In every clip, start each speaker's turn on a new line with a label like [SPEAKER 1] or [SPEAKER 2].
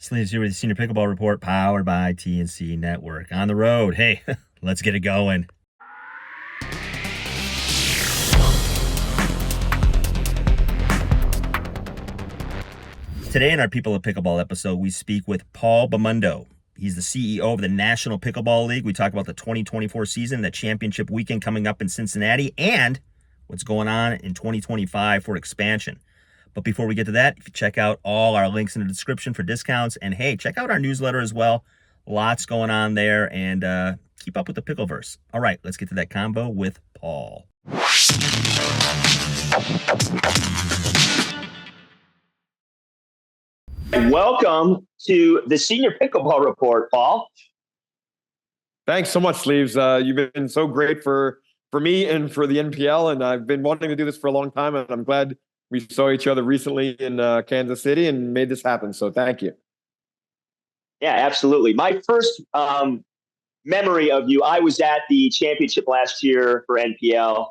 [SPEAKER 1] Sleeves here with the Senior Pickleball Report, powered by TNC Network. On the road. Hey, let's get it going. Today in our People of Pickleball episode, we speak with Paul Bamundo. He's the CEO of the National Pickleball League. We talk about the 2024 season, the championship weekend coming up in Cincinnati, and what's going on in 2025 for expansion. But before we get to that, if you check out all our links in the description for discounts, and hey, check out our newsletter as well. Lots going on there, and keep up with the Pickleverse. All right, let's get to that combo with Paul. Welcome to the Senior Pickleball Report, Paul.
[SPEAKER 2] Thanks so much, Sleeves. You've been so great for me and for the NPL, and I've been wanting to do this for a long time, and I'm glad we saw each other recently in Kansas City and made this happen. So thank you.
[SPEAKER 1] Yeah, absolutely. My first memory of you, I was at the championship last year for NPL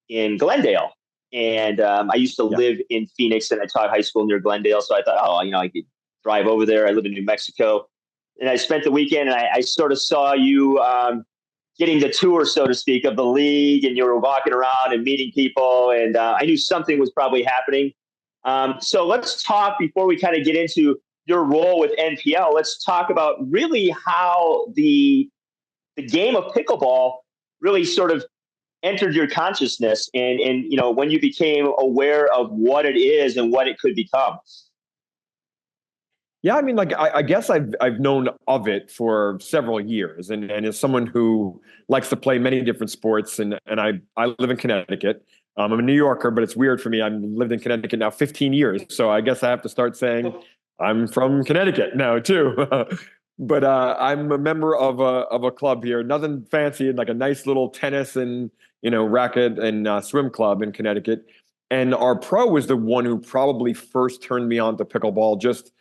[SPEAKER 1] in Glendale. And I used to live in Phoenix, and I taught high school near Glendale. So I thought, I could drive over there. I live in New Mexico. And I spent the weekend, and I sort of saw you getting the tour, so to speak, of the league. And you were walking around and meeting people. And I knew something was probably happening. So let's talk before we kind of get into your role with NPL. Let's talk about really how the game of pickleball really sort of entered your consciousness and when you became aware of what it is and what it could become.
[SPEAKER 2] Yeah, I mean, I guess I've known of it for several years, and as someone who likes to play many different sports, and I live in Connecticut. I'm a New Yorker, but it's weird for me. I've lived in Connecticut now 15 years, so I guess I have to start saying I'm from Connecticut now too. But I'm a member of a club here, nothing fancy, like a nice little tennis and racket and swim club in Connecticut. And our pro was the one who probably first turned me on to pickleball, just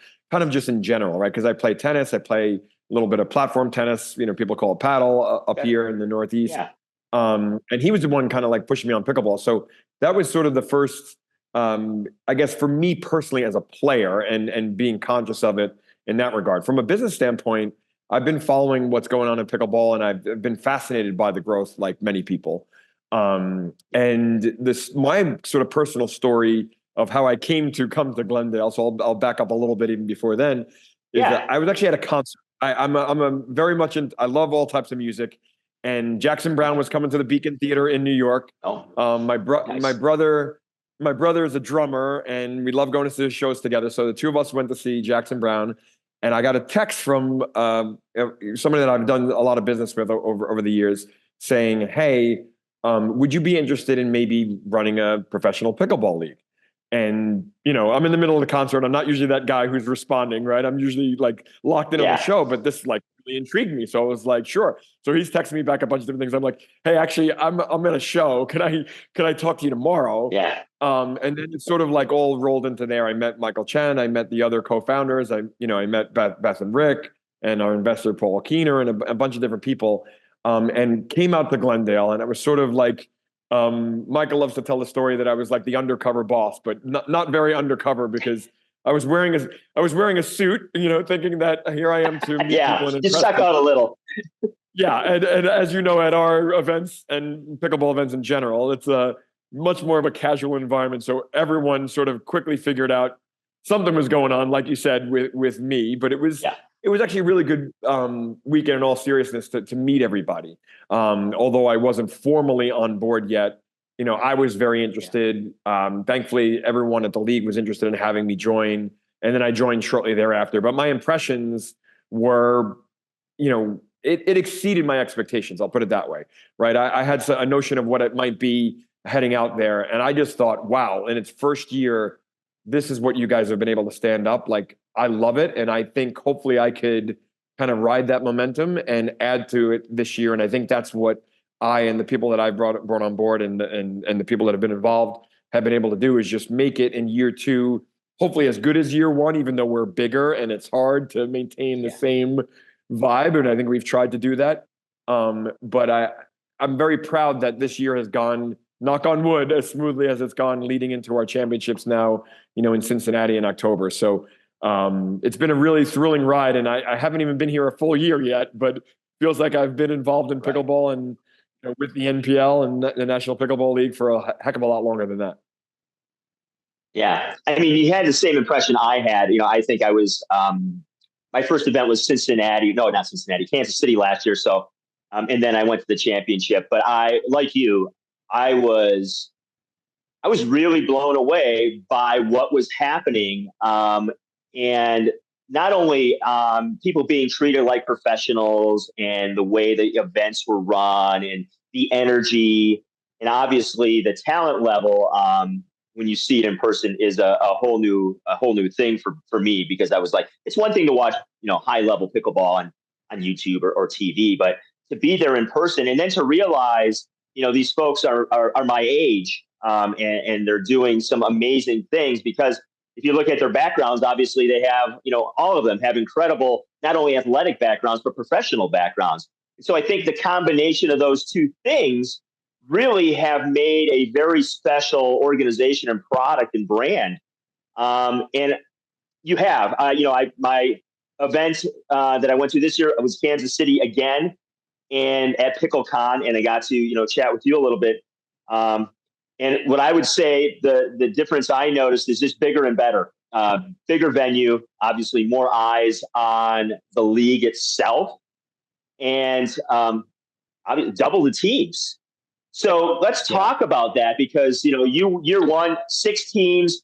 [SPEAKER 2] in general, right? Because I play tennis, I play a little bit of platform tennis. People call it paddle up here in the Northeast.
[SPEAKER 1] Yeah.
[SPEAKER 2] And he was the one kind of like pushing me on pickleball. So that was sort of the first, I guess, for me personally as a player and being conscious of it in that regard. From a business standpoint, I've been following what's going on in pickleball, and I've been fascinated by the growth, like many people. And my sort of personal story of how I came to come to Glendale. So I'll back up a little bit even before then. Is that I was actually at a concert. I'm a very much I love all types of music, and Jackson Browne was coming to the Beacon Theater in New York. My brother is a drummer, and we love going to the shows together. So the two of us went to see Jackson Browne, and I got a text from somebody that I've done a lot of business with over the years, saying, "Hey, would you be interested in maybe running a professional pickleball league?" And, I'm in the middle of the concert. I'm not usually that guy who's responding, right? I'm usually like locked in on the show, but this like really intrigued me. So I was like, sure. So he's texting me back a bunch of different things. I'm like, hey, actually, I'm at a show. Can I talk to you tomorrow?
[SPEAKER 1] Yeah.
[SPEAKER 2] And then it's sort of like all rolled into there. I met Michael Chen. I met the other co-founders. I met Beth and Rick and our investor, Paul Keener, and a bunch of different people, and came out to Glendale. And it was sort of like, Michael loves to tell the story that I was like the undercover boss, but not very undercover, because I was wearing a suit, thinking that here I am to meet people and impress
[SPEAKER 1] just stuck out a little.
[SPEAKER 2] Yeah, and as you know, at our events and pickleball events in general, it's a much more of a casual environment. So everyone sort of quickly figured out something was going on, like you said, with me. But it was actually a really good weekend in all seriousness to meet everybody. Although I wasn't formally on board yet, I was very interested. Thankfully, everyone at the league was interested in having me join. And then I joined shortly thereafter. But my impressions were, it exceeded my expectations. I'll put it that way, right? I had a notion of what it might be heading out there. And I just thought, wow, in its first year, this is what you guys have been able to stand up. Like, I love it. And I think hopefully I could kind of ride that momentum and add to it this year. And I think that's what I and the people that I brought on board and the people that have been involved have been able to do, is just make it in year two, hopefully as good as year one, even though we're bigger and it's hard to maintain the same vibe. And I think we've tried to do that. But I'm very proud that this year has gone, knock on wood, as smoothly as it's gone leading into our championships now, in Cincinnati in October. So It's been a really thrilling ride, and I haven't even been here a full year yet, but feels like I've been involved in pickleball and with the NPL and the National Pickleball League for a heck of a lot longer than that.
[SPEAKER 1] Yeah. I mean, you had the same impression I had. I think I was, my first event was Cincinnati. No, not Cincinnati, Kansas City last year. So, and then I went to the championship. But like you, I was, I was really blown away by what was happening. And not only people being treated like professionals and the way the events were run and the energy and obviously the talent level when you see it in person is a whole new thing for me because I was like, it's one thing to watch, high level pickleball on YouTube or TV, but to be there in person and then to realize, these folks are my age and they're doing some amazing things because if you look at their backgrounds, obviously they have, all of them have incredible, not only athletic backgrounds, but professional backgrounds. So I think the combination of those two things really have made a very special organization and product and brand. And you have, my event that I went to this year was Kansas City again and at PickleCon, and I got to, chat with you a little bit. And what I would say the difference I noticed is just bigger and better, bigger venue, obviously more eyes on the league itself, and double the teams. So let's talk about that because year one, 6 teams,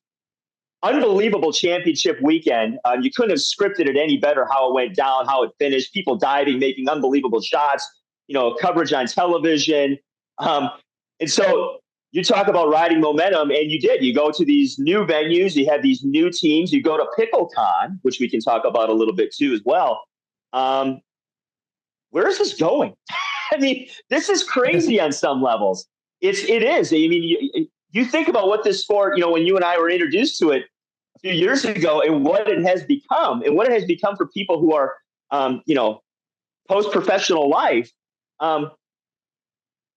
[SPEAKER 1] unbelievable championship weekend. You couldn't have scripted it any better how it went down, how it finished. People diving, making unbelievable shots. Coverage on television, and so. You talk about riding momentum, and you did. You go to these new venues, you have these new teams, you go to PickleCon, which we can talk about a little bit too as well. Where is this going? I mean, this is crazy on some levels. It is. I mean, you think about what this sport, when you and I were introduced to it a few years ago and what it has become for people who are, post-professional life.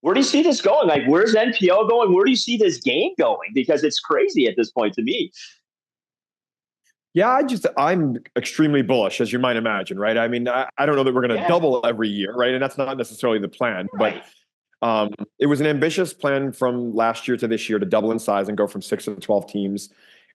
[SPEAKER 1] Where do you see this going? Like, where's NPL going? Where do you see this game going? Because it's crazy at this point to me.
[SPEAKER 2] Yeah, I'm extremely bullish, as you might imagine, right? I mean, I don't know that we're going to double every year, right? And that's not necessarily the plan,
[SPEAKER 1] right.
[SPEAKER 2] But it was an ambitious plan from last year to this year to double in size and go from 6 to 12 teams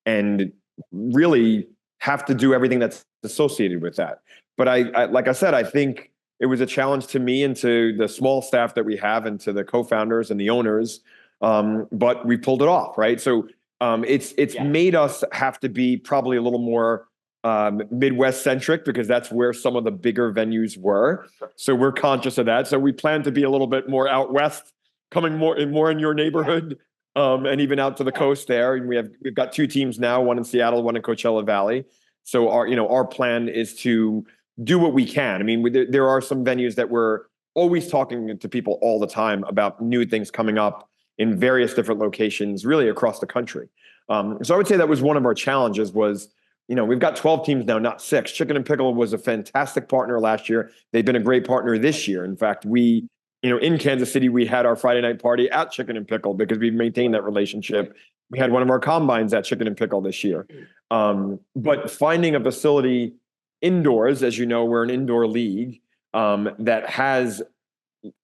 [SPEAKER 2] and really have to do everything that's associated with that. But I like I said, I think it was a challenge to me and to the small staff that we have and to the co-founders and the owners. But we pulled it off, right? So it's made us have to be probably a little more Midwest centric because that's where some of the bigger venues were. So we're conscious of that. So we plan to be a little bit more out west, coming more in your neighborhood, and even out to the coast there. And we've got 2 teams now, one in Seattle, one in Coachella Valley. So our plan is to do what we can. I mean, there are some venues that we're always talking to people all the time about new things coming up in various different locations, really across the country. So I would say that was one of our challenges was, we've got 12 teams now, not 6. Chicken and Pickle was a fantastic partner last year. They've been a great partner this year. In fact, in Kansas City, we had our Friday night party at Chicken and Pickle because we've maintained that relationship. We had one of our combines at Chicken and Pickle this year. But finding a facility indoors, as you know, we're an indoor league that has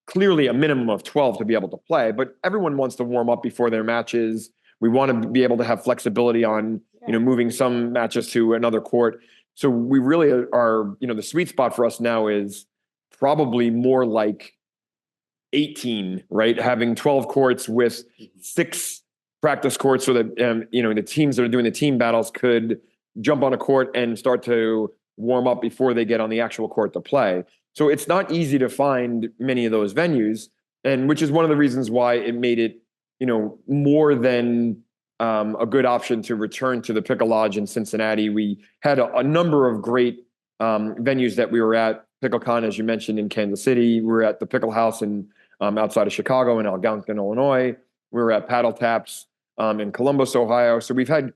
[SPEAKER 2] clearly a minimum of 12 to be able to play, but everyone wants to warm up before their matches. We want to be able to have flexibility on, moving some matches to another court. So we really are, the sweet spot for us now is probably more like 18, right? Having 12 courts with 6 practice courts so that, the teams that are doing the team battles could jump on a court and start to warm up before they get on the actual court to play. So it's not easy to find many of those venues, and which is one of the reasons why it made it, more than a good option to return to the Pickle Lodge in Cincinnati. We had a number of great venues that we were at. PickleCon, as you mentioned, in Kansas City. We were at the Pickle House in outside of Chicago in Algonquin, Illinois. We were at Paddle Taps in Columbus, Ohio. So we've had,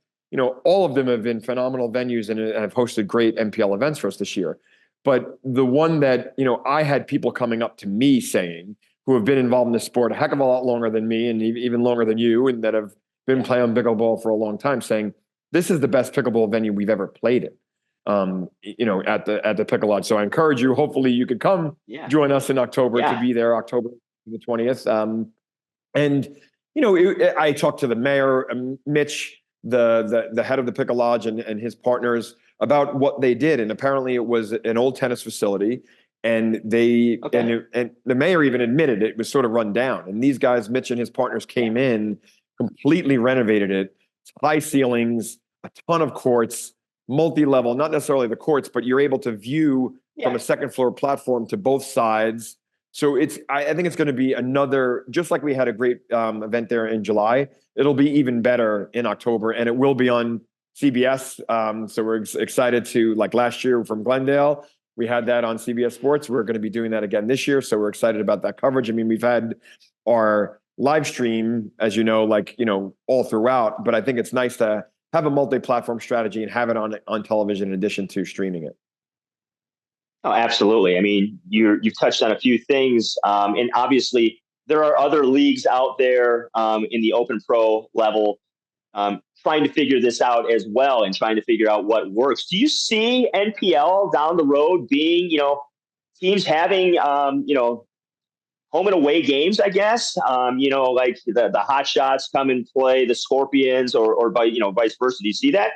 [SPEAKER 2] all of them have been phenomenal venues and have hosted great NPL events for us this year. But the one that, I had people coming up to me saying, who have been involved in this sport a heck of a lot longer than me and even longer than you, and that have been playing pickleball for a long time, saying, this is the best pickleball venue we've ever played in. at the Pickle Lodge. So I encourage you. Hopefully, you could come join us in October to be there, October the 20th. And I talked to the mayor, Mitch, the head of the Pickle Lodge, and his partners about what they did. And apparently, it was an old tennis facility. And and the mayor even admitted it was sort of run down. And these guys, Mitch and his partners, came in, completely renovated it, high ceilings, a ton of courts, multi-level, not necessarily the courts, but you're able to view from a second floor platform to both sides. So I think it's going to be another, just like we had a great event there in July, it'll be even better in October, and it will be on CBS. So we're excited to, like last year from Glendale, we had that on CBS Sports. We're going to be doing that again this year. So we're excited about that coverage. I mean, we've had our live stream, as you know, all throughout, but I think it's nice to have a multi-platform strategy and have it on television in addition to streaming it.
[SPEAKER 1] Oh, absolutely. I mean, you've touched on a few things, and obviously there are other leagues out there in the Open Pro level trying to figure this out as well and trying to figure out what works. Do you see NPL down the road being, teams having, home and away games, I guess, like the Hot Shots come and play the Scorpions or vice versa. Do you see that?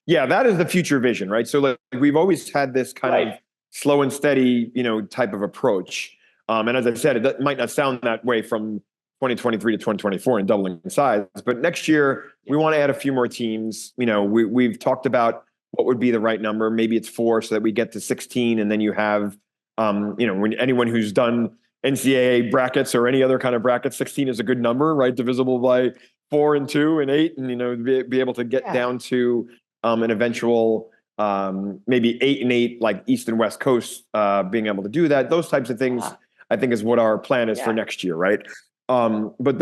[SPEAKER 2] Yeah, that is the future vision, right? So we've always had this kind of slow and steady, type of approach. And as I said, it might not sound that way from 2023 to 2024 and doubling in size, but next year we want to add a few more teams. We've talked about what would be the right number. Maybe it's 4 so that we get to 16, and then you have, when anyone who's done NCAA brackets or any other kind of bracket, 16 is a good number, right? Divisible by 4 and 2 and 8, and be able to get down to an eventual maybe 8 and 8, like East and West Coast, being able to do that. Those types of things, I think, is what our plan is for next year, right? But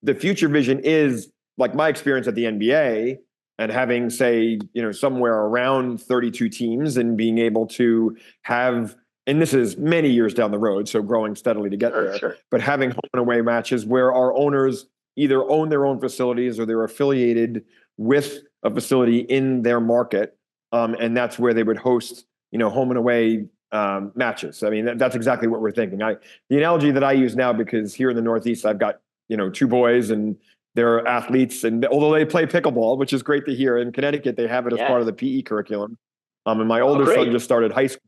[SPEAKER 2] the future vision is, like my experience at the NBA and having, say, somewhere around 32 teams and being able to have, and this is many years down the road, so growing steadily to get there, but having home and away matches where our owners either own their own facilities or they're affiliated with a facility in their market. And that's where they would host, home and away matches. I mean, that's exactly what we're thinking. The analogy that I use now, because here in the Northeast, I've got, 2 boys and they're athletes, and although they play pickleball, which is great to hear, in Connecticut, they have it as part of the PE curriculum. And my older son just started high school.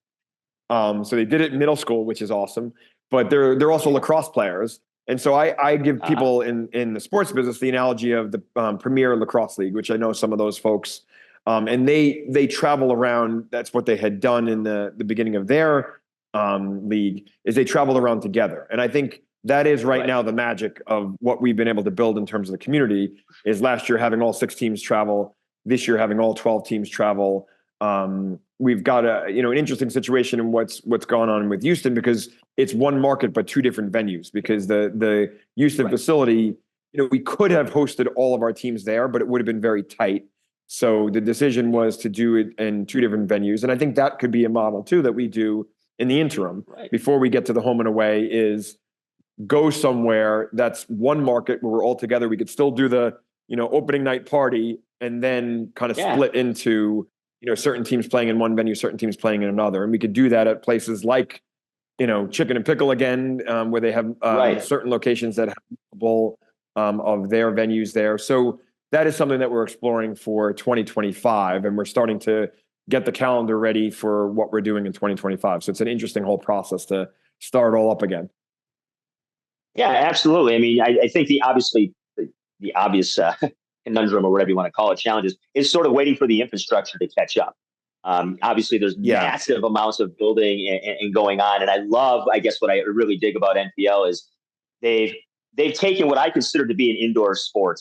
[SPEAKER 2] So they did it in middle school, which is awesome, but they're also lacrosse players. And so I give people in the sports business the analogy of the Premier Lacrosse League, which I know some of those folks, and they travel around. That's what they had done in the beginning of their league, is they travel around together. And I think that is right now the magic of what we've been able to build in terms of the community, is last year having all 6 teams travel, this year having all 12 teams travel. We've got an interesting situation in what's gone on with Houston, because it's one market but 2 different venues, because the Houston facility, we could have hosted all of our teams there, but it would have been very tight. So the decision was to do it in 2 different venues. And I think that could be a model too that we do in the interim before we get to the home and away, is go somewhere that's one market where we're all together. We could still do the, opening night party and then kind of split into, certain teams playing in one venue, certain teams playing in another. And we could do that at places like, Chicken and Pickle again, where they have certain locations that have multiple of their venues there. So that is something that we're exploring for 2025. And we're starting to get the calendar ready for what we're doing in 2025. So it's an interesting whole process to start all up again.
[SPEAKER 1] Yeah, absolutely. I mean, I think the obvious conundrum, or whatever you want to call it, challenges, is sort of waiting for the infrastructure to catch up. Obviously, there's massive amounts of building and going on. And I guess what I really dig about NPL is they've taken what I consider to be an indoor sport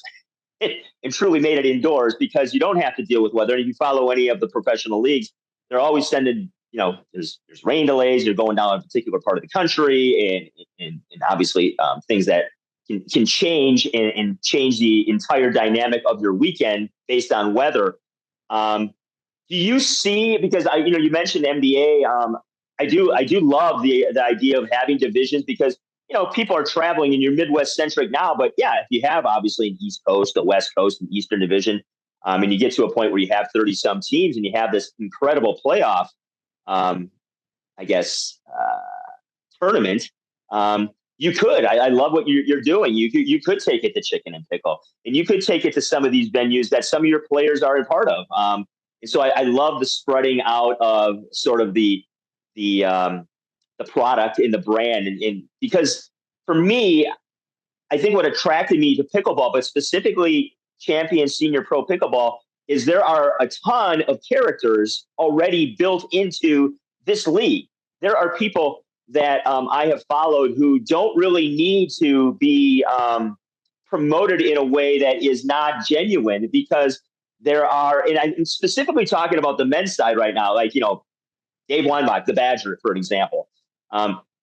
[SPEAKER 1] and truly made it indoors, because you don't have to deal with weather. And if you follow any of the professional leagues, they're always sending, there's rain delays. You're going down a particular part of the country, and obviously things that can change and change the entire dynamic of your weekend based on weather. Do you see, because you mentioned NBA, I do love the idea of having divisions, because people are traveling and you're Midwest centric now, but if you have obviously an East Coast, a West Coast, an Eastern division, and you get to a point where you have 30 some teams and you have this incredible playoff, I guess, tournament. You could. I love what you're doing. You could take it to Chicken and Pickle, and you could take it to some of these venues that some of your players are a part of. And so I love the spreading out of sort of the product and the brand, and because for me, I think what attracted me to pickleball, but specifically Champion Senior Pro Pickleball, is there are a ton of characters already built into this league. There are people that I have followed who don't really need to be promoted in a way that is not genuine, because there are, and I'm specifically talking about the men's side right now, like, Dave Weinbach, the Badger, for an example.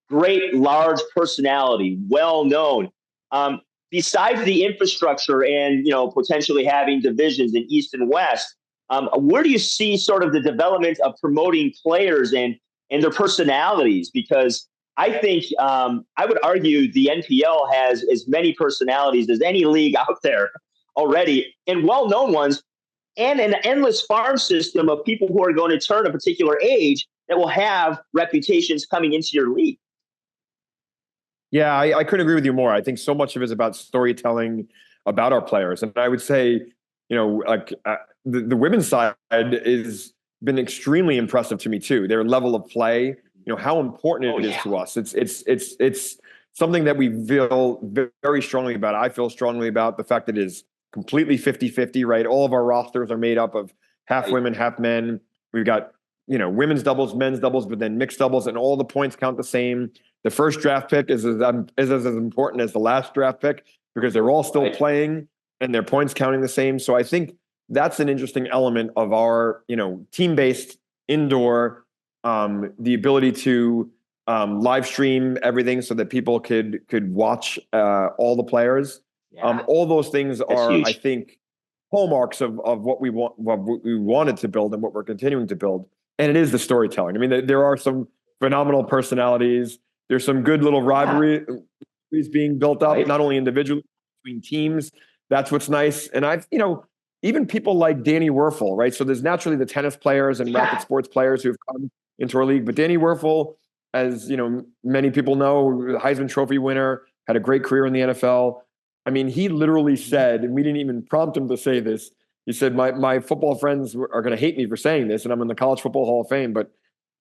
[SPEAKER 1] Great, large personality, well known. Besides the infrastructure and, potentially having divisions in East and West, where do you see sort of the development of promoting players and their personalities? Because I think I would argue the NPL has as many personalities as any league out there already, and well-known ones, and an endless farm system of people who are going to turn a particular age that will have reputations coming into your league.
[SPEAKER 2] Yeah, I couldn't agree with you more. I think so much of it is about storytelling about our players. And I would say, the women's side has been extremely impressive to me too. Their level of play, how important it is to us. It's something that we feel very strongly about. I feel strongly about the fact that it is completely 50-50, right? All of our rosters are made up of half women, half men. We've got, women's doubles, men's doubles, but then mixed doubles, and all the points count the same. The first draft pick is as important as the last draft pick, because they're all still playing and their points counting the same. So I think that's an interesting element of our, team-based indoor, the ability to live stream everything so that people could watch all the players. Yeah. All those things are, I think, hallmarks of what we wanted to build and what we're continuing to build. And it is the storytelling. I mean, there are some phenomenal personalities. There's some good little rivalries being built up, not only individually, between teams. That's what's nice. And even people like Danny Werfel, right? So there's naturally the tennis players and racket sports players who have come into our league. But Danny Werfel, as many people know, Heisman Trophy winner, had a great career in the NFL. I mean, he literally said, and we didn't even prompt him to say this, he said, my football friends are going to hate me for saying this, and I'm in the College Football Hall of Fame, but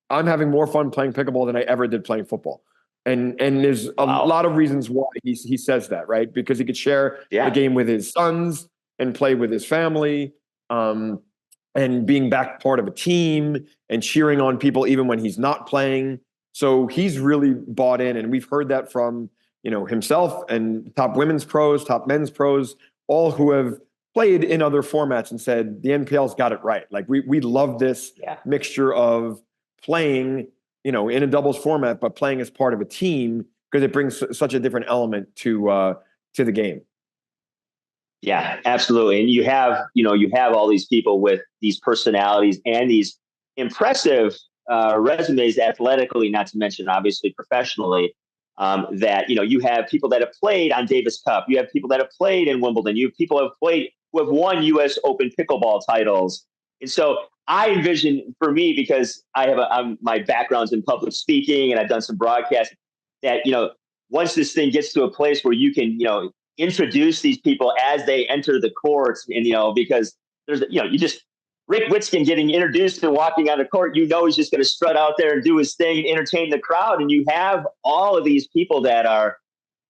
[SPEAKER 2] I'm having more fun playing pickleball than I ever did playing football. And there's a lot of reasons why he says that, right? Because he could share the game with his sons and play with his family, and being back part of a team and cheering on people even when he's not playing. So he's really bought in, and we've heard that from himself and top women's pros, top men's pros, all who have played in other formats and said the NPL's got it right. Like we love this mixture of playing, in a doubles format, but playing as part of a team, because it brings such a different element to the game.
[SPEAKER 1] Yeah, absolutely. And you have all these people with these personalities and these impressive resumes athletically, not to mention obviously professionally. That you have people that have played on Davis Cup, you have people that have played in Wimbledon, you have people who have won U.S. Open pickleball titles, and so I envision, for me, because I have my background's in public speaking and I've done some broadcasting, that once this thing gets to a place where you can introduce these people as they enter the courts, and because there's Rick Witskin getting introduced and walking on the court, he's just going to strut out there and do his thing and entertain the crowd. And you have all of these people that are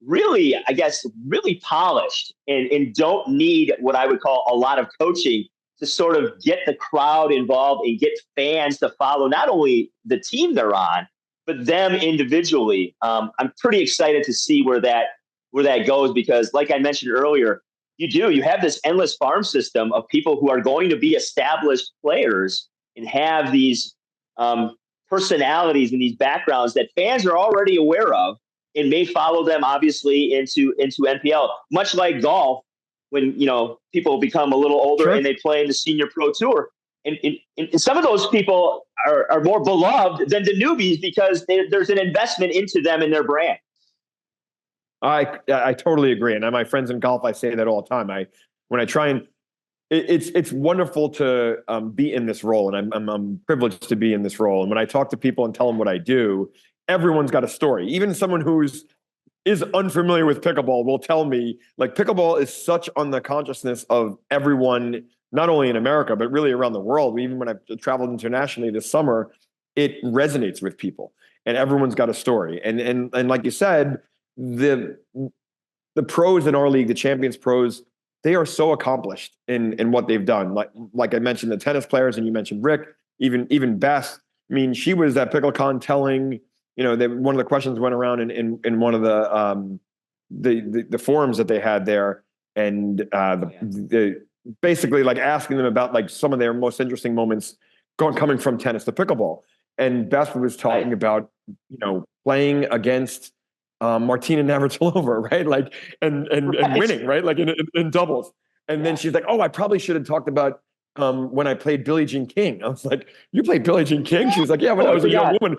[SPEAKER 1] really, I guess, really polished and don't need what I would call a lot of coaching to sort of get the crowd involved and get fans to follow not only the team they're on, but them individually. I'm pretty excited to see where that goes, because like I mentioned earlier, you have this endless farm system of people who are going to be established players and have these personalities and these backgrounds that fans are already aware of and may follow them obviously into NPL, much like golf, when people become a little older and they play in the senior pro tour. And some of those people are more beloved than the newbies because there's an investment into them and their brand.
[SPEAKER 2] I totally agree. And my friends in golf, I say that all the time. When I try and it's wonderful to be in this role, and I'm privileged to be in this role. And when I talk to people and tell them what I do, everyone's got a story. Even someone is unfamiliar with pickleball will tell me, like, pickleball is such on the consciousness of everyone, not only in America but really around the world. Even when I've traveled internationally this summer, it resonates with people, and everyone's got a story. And like you said, the pros in our league, the champions pros, they are so accomplished in what they've done. Like I mentioned, the tennis players, and you mentioned Rick, even Beth. I mean, she was at PickleCon telling, one of the questions went around in one of the forums that they had there, and the basically like asking them about like some of their most interesting moments coming from tennis to pickleball. And Beth was talking about, playing against Martina Navratilova, right? Like, and winning, right? Like in doubles. And then she's like, oh, I probably should have talked about when I played Billie Jean King. I was like, you played Billie Jean King? She was like, yeah, when I was a young woman,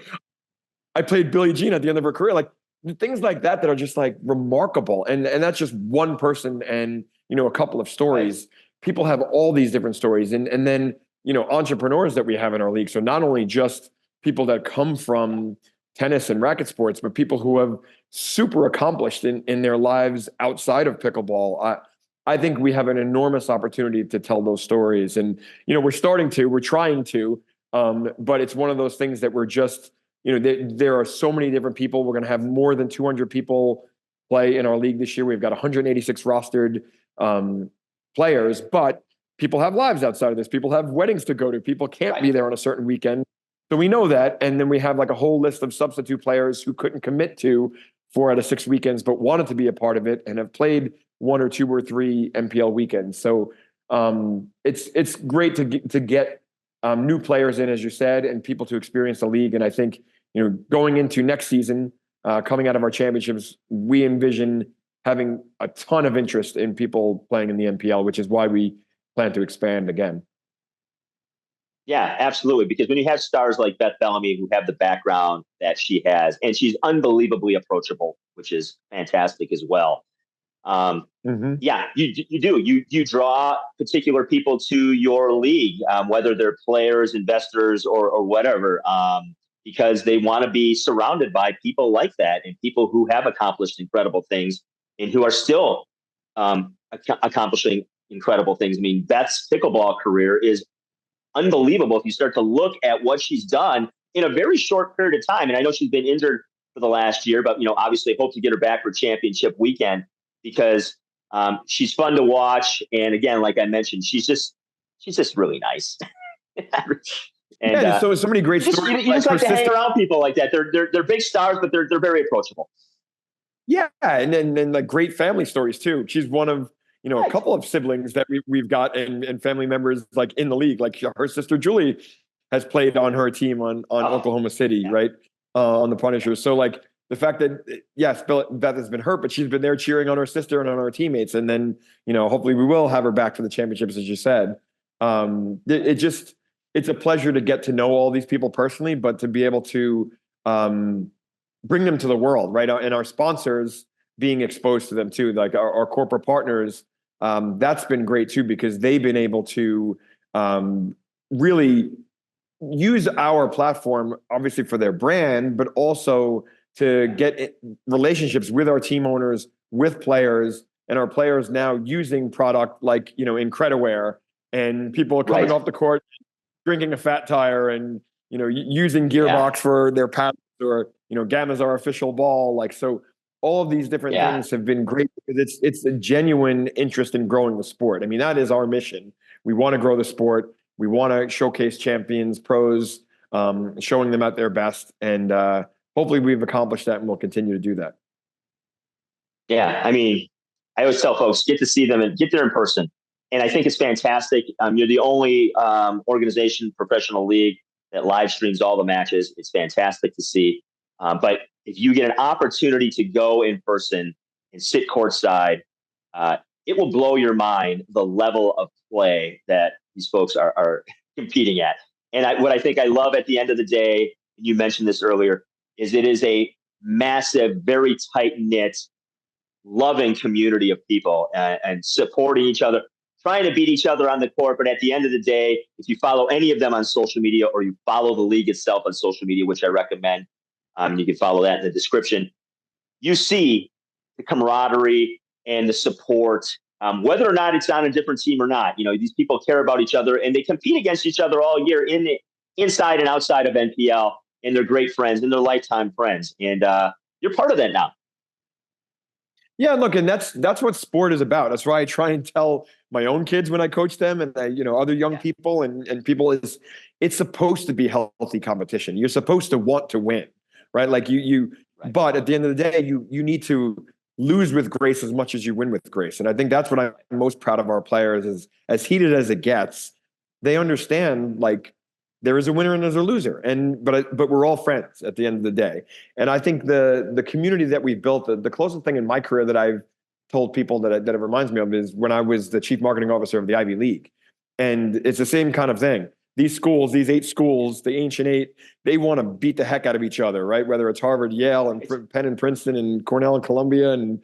[SPEAKER 2] I played Billie Jean at the end of her career. Like, things like that are just like remarkable. And that's just one person and, a couple of stories. Right. People have all these different stories. And then, entrepreneurs that we have in our league. So not only just people that come from tennis and racket sports, but people who have super accomplished in their lives outside of pickleball. I think we have an enormous opportunity to tell those stories. And, we're trying to, but it's one of those things that we're just, there are so many different people. We're going to have more than 200 people play in our league this year. We've got 186 rostered players, but people have lives outside of this. People have weddings to go to. People can't be there on a certain weekend. So we know that. And then we have like a whole list of substitute players who couldn't commit to 4 out of 6 weekends, but wanted to be a part of it and have played 1 or 2 or 3 NPL weekends. So it's great to get new players in, as you said, and people to experience the league. And I think, going into next season, coming out of our championships, we envision having a ton of interest in people playing in the NPL, which is why we plan to expand again.
[SPEAKER 1] Yeah, absolutely. Because when you have stars like Beth Bellamy, who have the background that she has, and she's unbelievably approachable, which is fantastic as well. Yeah, you do. You draw particular people to your league, whether they're players, investors, or whatever, because they want to be surrounded by people like that and people who have accomplished incredible things and who are still accomplishing incredible things. I mean, Beth's pickleball career is unbelievable if you start to look at what she's done in a very short period of time. And I know she's been injured for the last year, but obviously hope to get her back for championship weekend because she's fun to watch. And again, like I mentioned, she's just really nice. And
[SPEAKER 2] so many great stories.
[SPEAKER 1] You just like to hang around people like that. They're big stars, but they're very approachable.
[SPEAKER 2] Yeah, and then like great family stories too. She's one of a couple of siblings that we've got and family members like in the league. Like her sister Julie has played on her team on Oklahoma City, right? On the Punishers. So like the fact that, yes, Beth has been hurt, but she's been there cheering on her sister and on our teammates. And then, hopefully we will have her back for the championships, as you said. It's a pleasure to get to know all these people personally, but to be able to bring them to the world, right? And our sponsors being exposed to them too, like our corporate partners, that's been great too, because they've been able to really use our platform, obviously for their brand, but also to get relationships with our team owners, with players, and our players now using product like, Incrediwear, and people are coming off the court, drinking a Fat Tire and, using Gearbox for their paddles, or, Gamma's our official ball. Like, so all of these different things have been great because it's a genuine interest in growing the sport. I mean, that is our mission. We want to grow the sport. We want to showcase champions, pros, showing them at their best. And hopefully we've accomplished that and we'll continue to do that.
[SPEAKER 1] Yeah. I mean, I always tell folks, get to see them and get there in person. And I think it's fantastic. You're the only organization, professional league, that live streams all the matches. It's fantastic to see. But if you get an opportunity to go in person and sit courtside, it will blow your mind the level of play that these folks are competing at. And what I think I love at the end of the day, you mentioned this earlier, is it is a massive, very tight-knit, loving community of people and supporting each other. trying to beat each other on the court. But at the end of the day, if you follow any of them on social media or you follow the league itself on social media, which I recommend, you can follow that in the description, you see the camaraderie and the support, whether or not it's on a different team or not. These people care about each other and they compete against each other all year inside and outside of NPL, and they're great friends and they're lifetime friends. And you're part of that now.
[SPEAKER 2] Yeah, look, and that's what sport is about. That's why I try and tell my own kids when I coach them and other young people and people is it's supposed to be healthy competition. You're supposed to want to win, right? Like you right. But at the end of the day, you need to lose with grace as much as you win with grace. And I think that's what I'm most proud of our players is as heated as it gets, they understand like there is a winner and there's a loser. But we're all friends at the end of the day. And I think the community that we've built, the closest thing in my career that I've told people that it reminds me of is when I was the chief marketing officer of the Ivy League. And it's the same kind of thing. These schools, these 8 schools, the ancient 8, they want to beat the heck out of each other, right? Whether it's Harvard, Yale, and Penn and Princeton, and Cornell and Columbia, and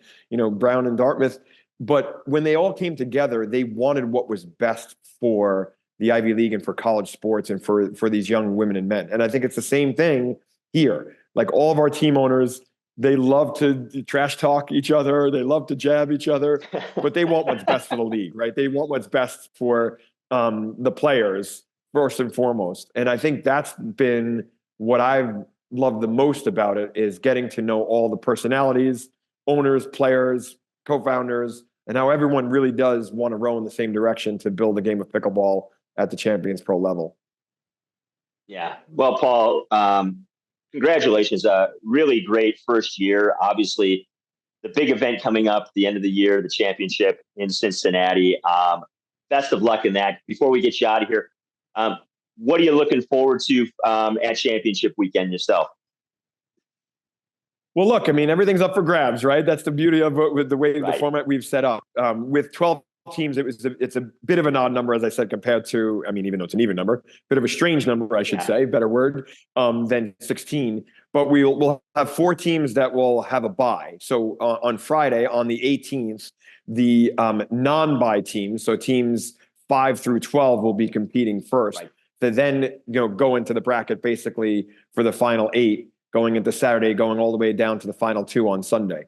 [SPEAKER 2] Brown and Dartmouth. But when they all came together, they wanted what was best for the Ivy League and for college sports and for these young women and men. And I think it's the same thing here. Like all of our team owners, they love to trash talk each other. They love to jab each other, but they want what's best for the league, right? They want what's best for the players first and foremost. And I think that's been what I've loved the most about it is getting to know all the personalities, owners, players, co-founders, and how everyone really does want to row in the same direction to build a game of pickleball at the Champions Pro level.
[SPEAKER 1] Yeah. Well, Paul, congratulations. Really great first year. Obviously, the big event coming up at the end of the year, the championship in Cincinnati. Best of luck in that. Before we get you out of here, what are you looking forward to at championship weekend yourself?
[SPEAKER 2] Well, look, I mean, everything's up for grabs, right? That's the beauty of with the way the format we've set up. With 12 teams, it's a bit of an odd number, as I said, compared to, I mean, even though it's an even number, bit of a strange number, I should say, better word, than 16. But we'll have 4 teams that will have a bye. So on Friday, on the 18th, the non-bye teams, so teams 5 through 12 will be competing first. Right. To then go into the bracket basically for the final 8, going into Saturday, going all the way down to the final 2 on Sunday.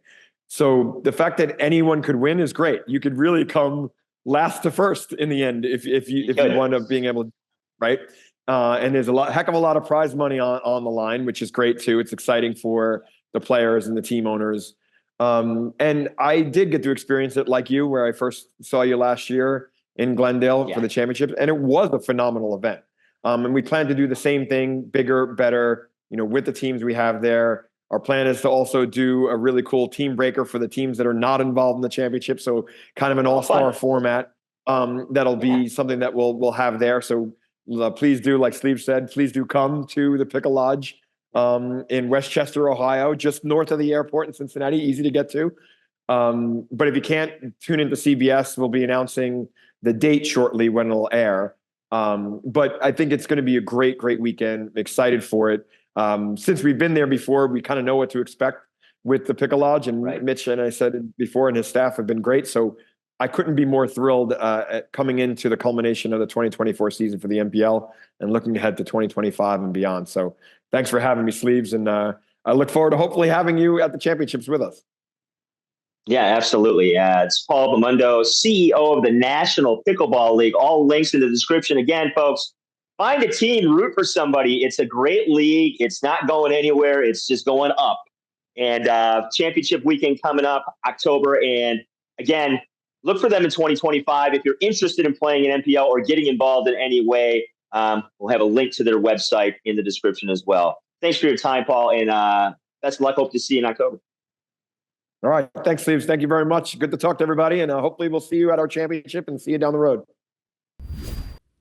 [SPEAKER 2] So the fact that anyone could win is great. You could really come last to first in the end if you wind up being able to, right? And there's heck of a lot of prize money on the line, which is great too. It's exciting for the players and the team owners. And I did get to experience it like you, where I first saw you last year in Glendale for the championship, and it was a phenomenal event. And we plan to do the same thing, bigger, better, with the teams we have there. Our plan is to also do a really cool team breaker for the teams that are not involved in the championship. So kind of an all-star format. That'll be something that we'll have there. So please do, like Steve said, please do come to the Pickle Lodge in Westchester, Ohio, just north of the airport in Cincinnati, easy to get to. But if you can't, tune into CBS. We'll be announcing the date shortly when it'll air. But I think it's going to be a great, great weekend. I'm excited for it. Since we've been there before, we kind of know what to expect with the Pickle Lodge, and Mitch and I said before, and his staff have been great. So I couldn't be more thrilled at coming into the culmination of the 2024 season for the NPL and looking ahead to 2025 and beyond. So thanks for having me, Sleeves. And I look forward to hopefully having you at the championships with us.
[SPEAKER 1] Yeah, absolutely. It's Paul Bamundo, CEO of the National Pickleball League. All links in the description. Again, folks, find a team, root for somebody. It's a great league. It's not going anywhere. It's just going up. And championship weekend coming up, October. And again, look for them in 2025. If you're interested in playing an NPL or getting involved in any way, we'll have a link to their website in the description as well. Thanks for your time, Paul, and best of luck. Hope to see you in October.
[SPEAKER 2] All right. Thanks, Steve. Thank you very much. Good to talk to everybody, and hopefully we'll see you at our championship and see you down the road.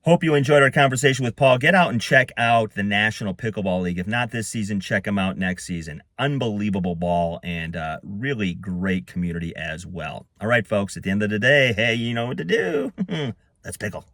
[SPEAKER 3] Hope you enjoyed our conversation with Paul. Get out and check out the National Pickleball League. If not this season, check them out next season. Unbelievable ball and really great community as well. All right, folks, at the end of the day, hey, you know what to do. Let's pickle.